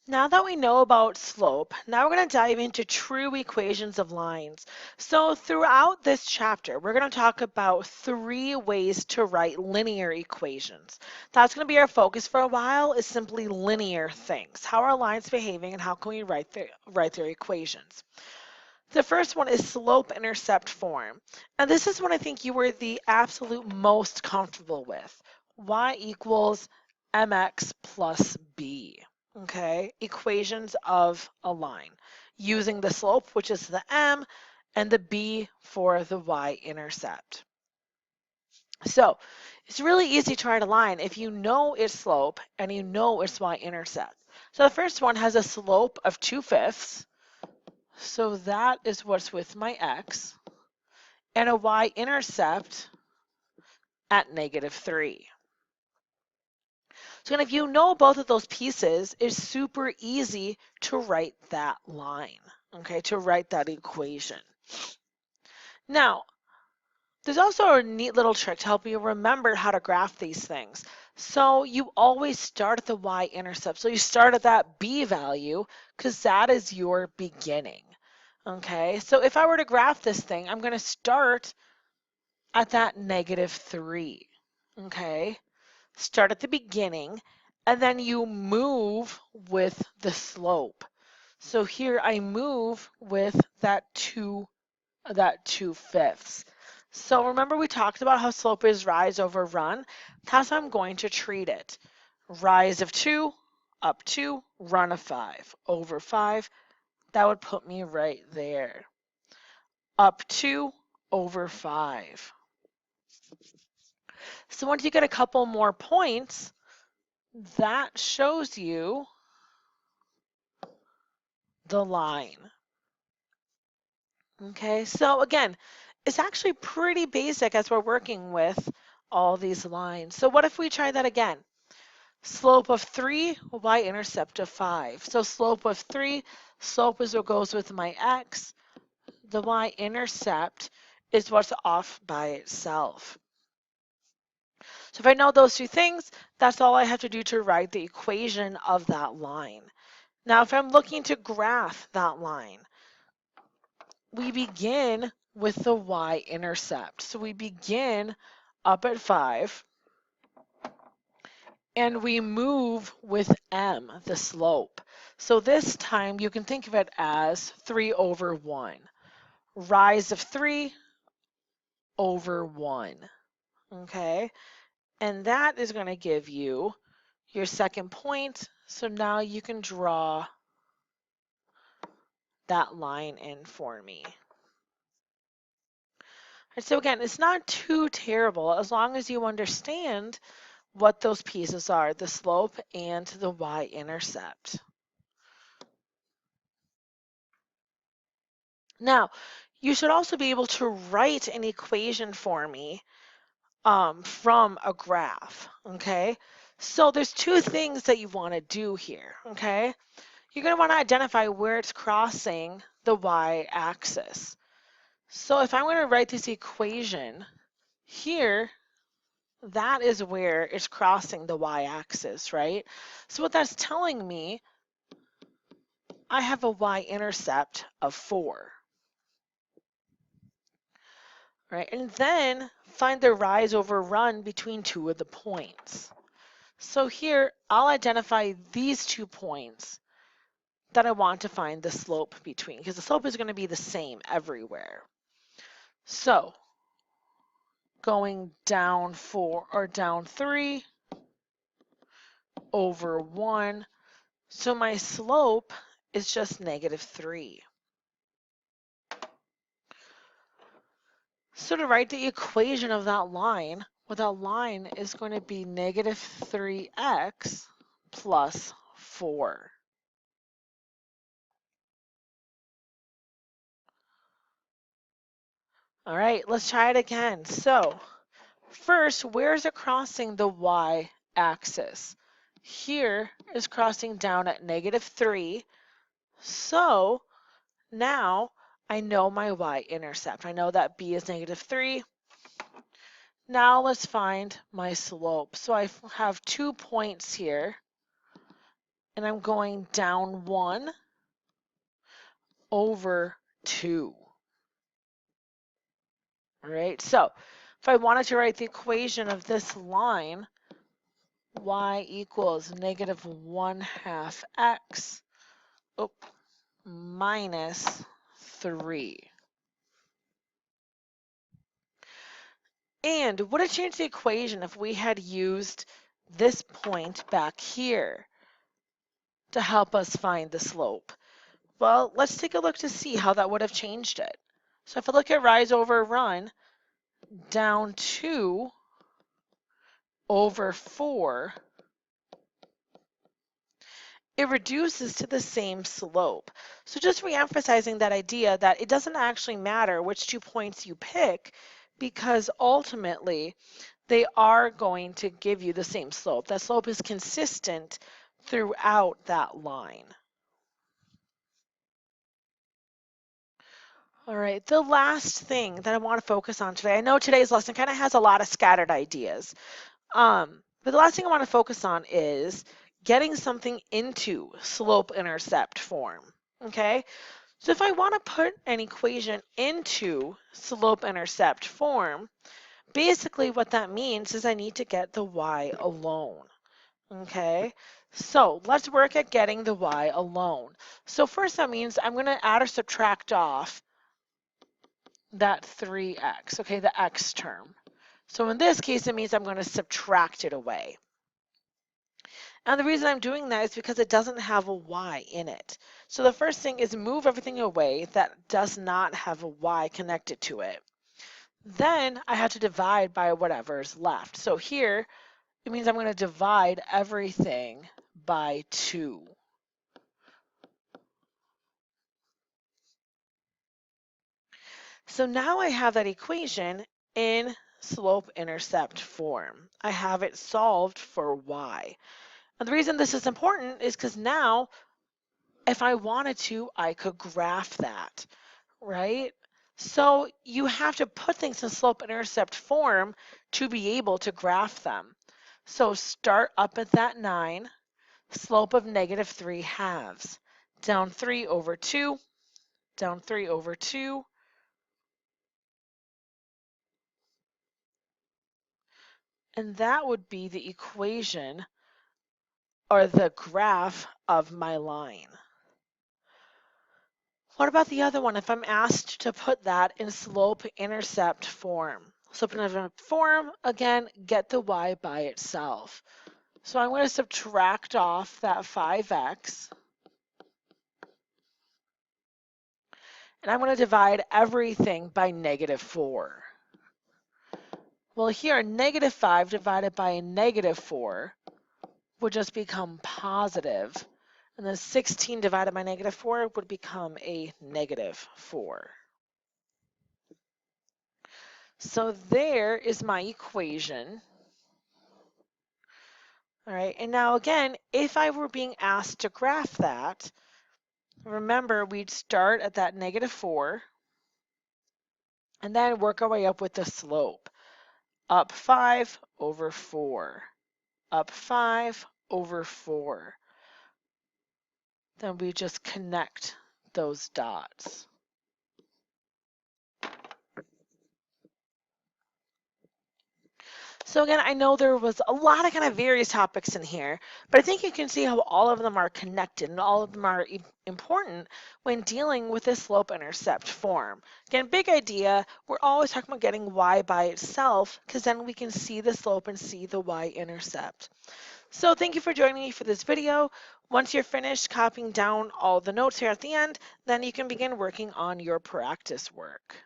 Now that we know about slope, now we're going to dive into true equations of lines. So throughout this chapter, we're going to talk about 3 ways to write linear equations. That's going to be our focus for a while, is simply linear things. How are lines behaving and how can we write their equations? The first one is slope-intercept form. And this is what I think you were the absolute most comfortable with. Y equals mx plus b. Okay, equations of a line using the slope, which is the m, and the b for the y-intercept. So it's really easy to write a line if you know its slope and you know its y-intercept. So the first one has a slope of 2/5. So that is what's with my x, and a y-intercept at -3. So if you know both of those pieces, it's super easy to write that line, okay, to write that equation. Now, there's also a neat little trick to help you remember how to graph these things. So you always start at the y-intercept. So you start at that b value because that is your beginning. Okay, so if I were to graph this thing, I'm going to start at that -3. Okay, start at the beginning and then you move with the slope. So here I move with that 2/5. So remember we talked about how slope is rise over run? That's how I'm going to treat it. Rise of 2, up 2, run of 5, over 5. That would put me right there. Up 2, over 5. So once you get a couple more points, that shows you the line. Okay, so again, it's actually pretty basic as we're working with all these lines. So what if we try that again? Slope of 3, y-intercept of 5. So slope of 3, slope is what goes with my x. The y-intercept is what's off by itself. So if I know those two things, that's all I have to do to write the equation of that line. Now, if I'm looking to graph that line, we begin with the y-intercept. So we begin up at 5, and we move with m, the slope. So this time you can think of it as 3 over 1. Rise of 3 over 1. Okay? And that is going to give you your second point. So now you can draw that line in for me. And so again, it's not too terrible as long as you understand what those pieces are, the slope and the y-intercept. Now, you should also be able to write an equation for me from a graph, okay? So there's 2 things that you want to do here, okay? You're going to want to identify where it's crossing the y-axis. So if I'm going to write this equation here, that is where it's crossing the y-axis, right? So what that's telling me, I have a y-intercept of 4. Right, and then find the rise over run between 2 of the points. So here, I'll identify these 2 points that I want to find the slope between, because the slope is going to be the same everywhere. So going down 4 or down 3 over 1, so my slope is just -3. So to write the equation of that line, well, that line is going to be -3x plus 4. All right, let's try it again. So first, where is it crossing the y-axis? Here is crossing down at -3. So now I know my y-intercept. I know that b is -3. Now let's find my slope. So I have 2 points here, and I'm going down 1 over 2. All right, so if I wanted to write the equation of this line, y equals negative 1/2 x minus 3. And would it change the equation if we had used this point back here to help us find the slope? Well, let's take a look to see how that would have changed it. So if I look at rise over run, down 2 over 4, it reduces to the same slope. So just re-emphasizing that idea that it doesn't actually matter which 2 points you pick, because ultimately they are going to give you the same slope. That slope is consistent throughout that line. All right, the last thing that I want to focus on today, I know today's lesson kind of has a lot of scattered ideas, but the last thing I want to focus on is getting something into slope-intercept form, okay? So if I want to put an equation into slope-intercept form, basically what that means is I need to get the y alone, okay? So let's work at getting the y alone. So first that means I'm going to add or subtract off that 3x, okay, the x term. So in this case, it means I'm going to subtract it away. And the reason I'm doing that is because it doesn't have a y in it. So the first thing is move everything away that does not have a y connected to it. Then I have to divide by whatever's left. So here, it means I'm going to divide everything by 2. So now I have that equation in slope-intercept form. I have it solved for y. And the reason this is important is because now, if I wanted to, I could graph that, right? So you have to put things in slope-intercept form to be able to graph them. So start up at that 9, slope of negative 3/2, down 3 over 2, down 3 over 2, and that would be the equation or the graph of my line. What about the other one if I'm asked to put that in slope-intercept form? Slope-intercept form, again, get the y by itself. So I'm going to subtract off that 5x, and I'm going to divide everything by negative 4. Well, here, negative 5 divided by a negative 4 would just become positive, and then 16 divided by negative 4 would become a negative 4. So there is my equation. All right, and now again, if I were being asked to graph that, remember we'd start at that negative 4 and then work our way up with the slope. Up 5 over 4, up 5 over 4. Then we just connect those dots. So again, I know there was a lot of kind of various topics in here, but I think you can see how all of them are connected and all of them are important when dealing with this slope-intercept form. Again, big idea, we're always talking about getting y by itself because then we can see the slope and see the y-intercept. So thank you for joining me for this video. Once you're finished copying down all the notes here at the end, then you can begin working on your practice work.